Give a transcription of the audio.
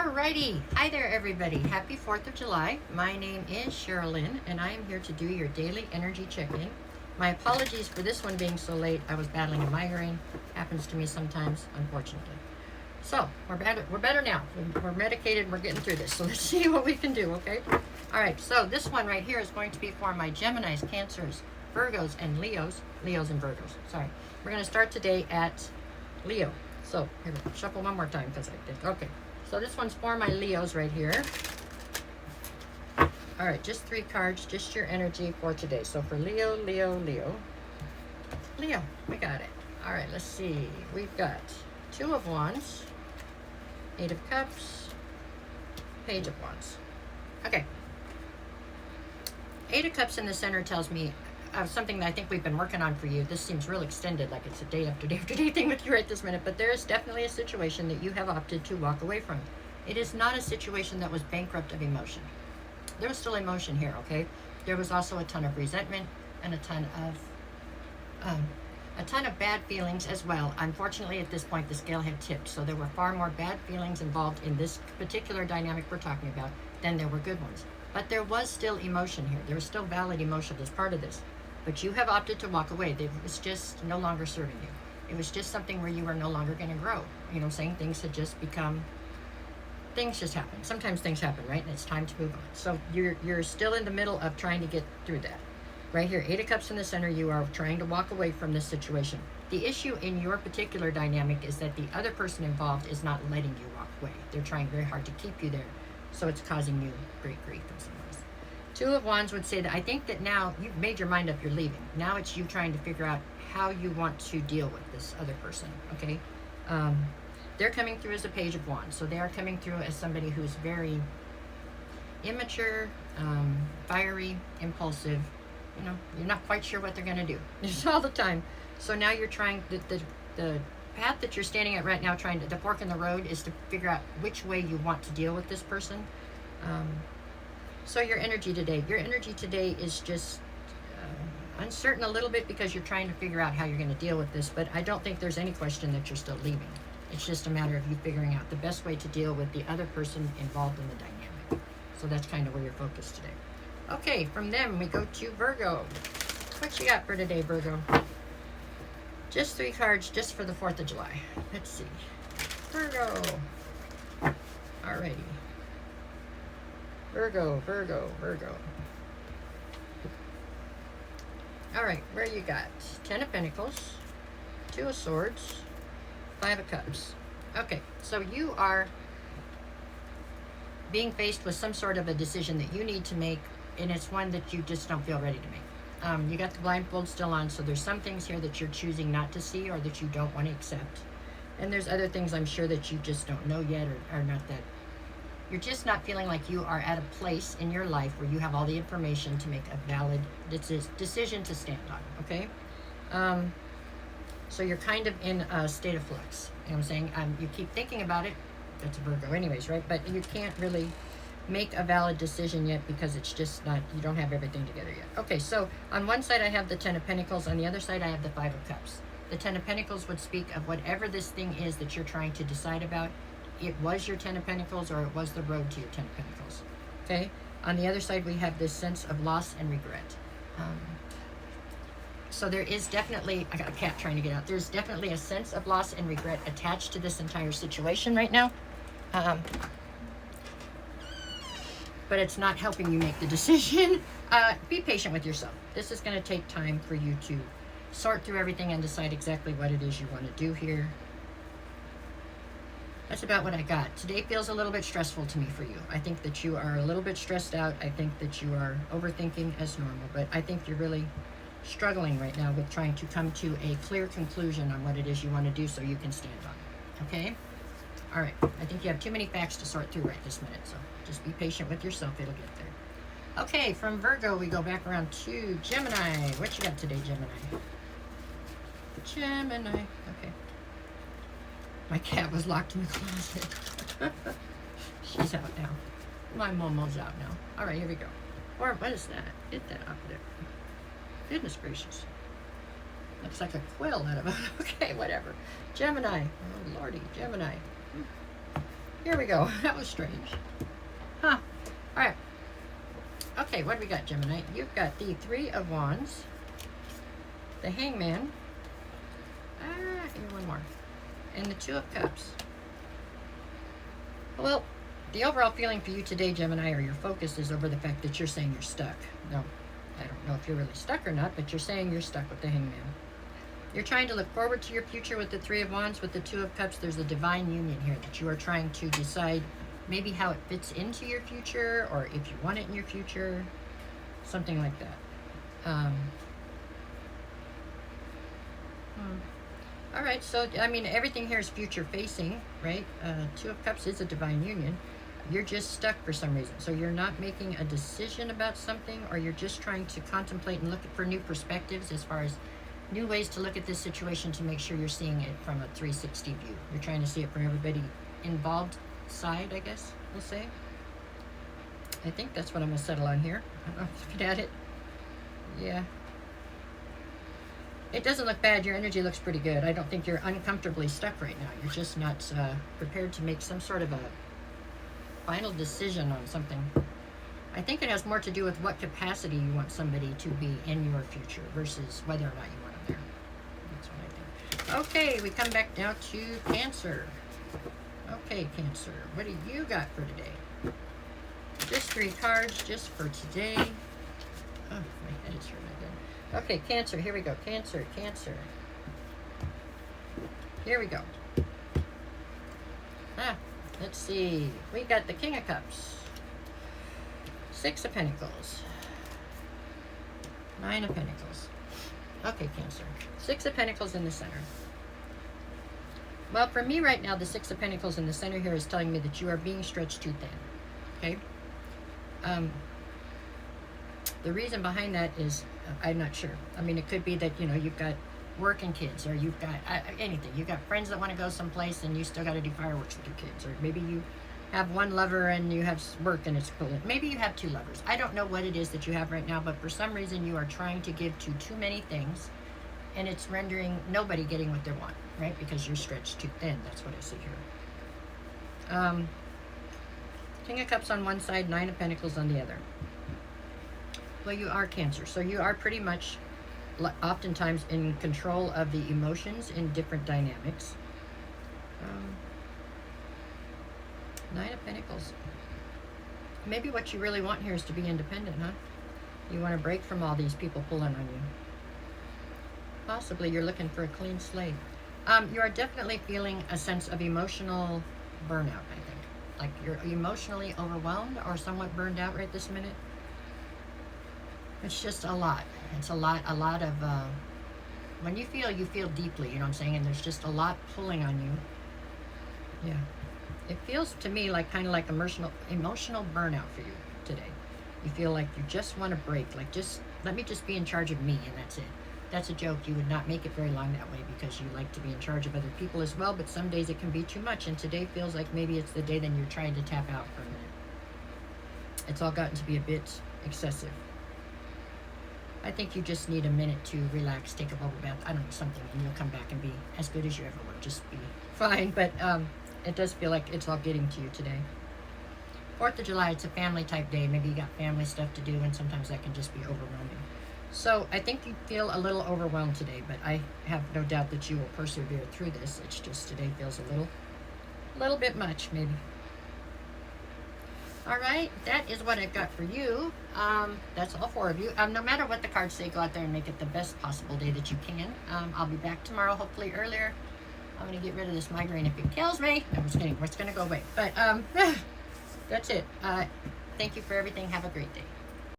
Alrighty, hi there everybody. Happy 4th of July. My name is Sherilyn and I am here to do your daily energy check-in. My apologies for this one being so late. I was battling a migraine. Happens to me sometimes, unfortunately. So, we're better now. We're medicated, we're getting through this. So let's see what we can do, okay? Alright, so this one right here is going to be for my Geminis, Cancers, Virgos, and Leos. Leos and Virgos, sorry. We're going to start today at Leo. So, here we go. Shuffle one more time because I did. Okay. So this one's for my Leos right here. All right, just 3 cards, just your energy for today. So for Leo, Leo, we got it. All right, let's see. We've got 2 of Wands, 8 of Cups, Page of Wands. Okay. 8 of Cups in the center tells me something that I think we've been working on for you. This seems real extended, like it's a day after day after day thing with you right this minute, but there is definitely a situation that you have opted to walk away from. It is not a situation that was bankrupt of emotion. There was still emotion here, okay? There was also a ton of resentment and a ton of bad feelings as well. Unfortunately, at this point, the scale had tipped, so there were far more bad feelings involved in this particular dynamic we're talking about than there were good ones. But there was still emotion here. There was still valid emotion as part of this. But you have opted to walk away. It was just no longer serving you. It was just something where you were no longer going to grow. You know what I'm saying? Things had just become, things just happen. Sometimes things happen, right? And it's time to move on. So you're still in the middle of trying to get through that. Right here, 8 of Cups in the center, you are trying to walk away from this situation. The issue in your particular dynamic is that the other person involved is not letting you walk away. They're trying very hard to keep you there. So it's causing you great grief in some ways. 2 of Wands would say that I think that now you've made your mind up, you're leaving. Now it's you trying to figure out how you want to deal with this other person, okay? They're coming through as a Page of Wands. So they are coming through as somebody who's very immature, fiery, impulsive. You know, you're not quite sure what they're going to do. It's all the time. So now you're trying, the path that you're standing at right now, the fork in the road is to figure out which way you want to deal with this person. So your energy today is just uncertain a little bit because you're trying to figure out how you're going to deal with this, but I don't think there's any question that you're still leaving. It's just a matter of you figuring out the best way to deal with the other person involved in the dynamic. So that's kind of where you're focused today. Okay, from them we go to Virgo. What you got for today, Virgo? Just 3 cards just for the 4th of July. Let's see. Virgo. Alrighty. Virgo. All right, where you got 10 of Pentacles, 2 of Swords, 5 of Cups. Okay, so you are being faced with some sort of a decision that you need to make, and it's one that you just don't feel ready to make. You got the blindfold still on, so there's some things here that you're choosing not to see or that you don't want to accept. And there's other things I'm sure that you just don't know yet or not that. You're just not feeling like you are at a place in your life where you have all the information to make a valid decision to stand on, okay? So you're kind of in a state of flux. You know what I'm saying? You keep thinking about it. That's a Virgo anyways, right? But you can't really make a valid decision yet because it's just not, you don't have everything together yet. Okay, so on one side I have the 10 of Pentacles. On the other side I have the 5 of Cups. The 10 of Pentacles would speak of whatever this thing is that you're trying to decide about. It was your 10 of Pentacles or it was the road to your 10 of Pentacles. Okay? On the other side, we have this sense of loss and regret. So there is definitely, I got a cat trying to get out. There's definitely a sense of loss and regret attached to this entire situation right now. But it's not helping you make the decision. Be patient with yourself. This is going to take time for you to sort through everything and decide exactly what it is you want to do here. That's about what I got. Today feels a little bit stressful to me for you. I think that you are a little bit stressed out. I think that you are overthinking as normal, but I think you're really struggling right now with trying to come to a clear conclusion on what it is you want to do so you can stand on it, okay? All right, I think you have too many facts to sort through right this minute, so just be patient with yourself. It'll get there. Okay, from Virgo, we go back around to Gemini. What you got today, Gemini? Gemini, okay. My cat was locked in the closet. She's out now. My Momo's out now. All right, here we go. Or what is that? Get that up there. Goodness gracious. Looks like a quill out of it. Okay, whatever. Gemini. Oh, lordy. Gemini. Here we go. That was strange. Huh. All right. Okay, what do we got, Gemini? You've got the Three of Wands, the Hangman, here one more, and the Two of Cups. Well, the overall feeling for you today, Gemini, or your focus is over the fact that you're saying you're stuck. No, I don't know if you're really stuck or not, but you're saying you're stuck with the Hangman. You're trying to look forward to your future with the Three of Wands. With the Two of Cups, there's a divine union here that you are trying to decide maybe how it fits into your future, or if you want it in your future, something like that. All right, so, I mean, everything here is future facing, right? Two of Cups is a divine union. You're just stuck for some reason. So you're not making a decision about something, or you're just trying to contemplate and look for new perspectives as far as new ways to look at this situation to make sure you're seeing it from a 360 view. You're trying to see it from everybody involved side, I guess we'll say. I think that's what I'm going to settle on here. I don't know, looking at it. Yeah. It doesn't look bad. Your energy looks pretty good. I don't think you're uncomfortably stuck right now. You're just not prepared to make some sort of a final decision on something. I think it has more to do with what capacity you want somebody to be in your future versus whether or not you want them there. That's what I think. Okay, we come back now to Cancer. Okay, Cancer, what do you got for today? Just 3 cards just for today. Oh, my head is hurting again. Okay, Cancer, here we go. Cancer, Cancer. Here we go. Let's see. We got the King of Cups. 6 of Pentacles. 9 of Pentacles. Okay, Cancer. 6 of Pentacles in the center. Well, for me right now, the 6 of Pentacles in the center here is telling me that you are being stretched too thin. Okay? The reason behind that is, I'm not sure. I mean, it could be that, you know, you've got work and kids, or you've got anything. You've got friends that want to go someplace and you still got to do fireworks with your kids. Or maybe you have one lover and you have work and it's pulling. Maybe you have 2 lovers. I don't know what it is that you have right now, but for some reason you are trying to give to too many things, and it's rendering nobody getting what they want, right? Because you're stretched too thin. That's what I see here. King of Cups on one side, 9 of Pentacles on the other. Well, you are Cancer, so you are pretty much oftentimes in control of the emotions in different dynamics. 9 of Pentacles. Maybe what you really want here is to be independent, huh? You want to break from all these people pulling on you. Possibly you're looking for a clean slate. You are definitely feeling a sense of emotional burnout, I think. Like you're emotionally overwhelmed or somewhat burned out right this minute. It's just a lot. It's a lot of, when you feel deeply, you know what I'm saying? And there's just a lot pulling on you. Yeah. It feels to me like kind of like emotional burnout for you today. You feel like you just want to break. Like, just let me just be in charge of me, and that's it. That's a joke. You would not make it very long that way because you like to be in charge of other people as well, but some days it can be too much, and today feels like maybe it's the day then you're trying to tap out for a minute. It's all gotten to be a bit excessive. I think you just need a minute to relax, take a bubble bath, I don't know, something, and you'll come back and be as good as you ever were. Just be fine, but it does feel like it's all getting to you today. 4th of July, it's a family type day. Maybe you got family stuff to do, and sometimes that can just be overwhelming. So I think you feel a little overwhelmed today, but I have no doubt that you will persevere through this. It's just today feels a little bit much, maybe. All right, that is what I've got for you. That's all 4 of you. No matter what the cards say, go out there and make it the best possible day that you can. I'll be back tomorrow, hopefully earlier. I'm going to get rid of this migraine if it kills me. No, I'm just kidding. It's going to go away. But that's it. Thank you for everything. Have a great day.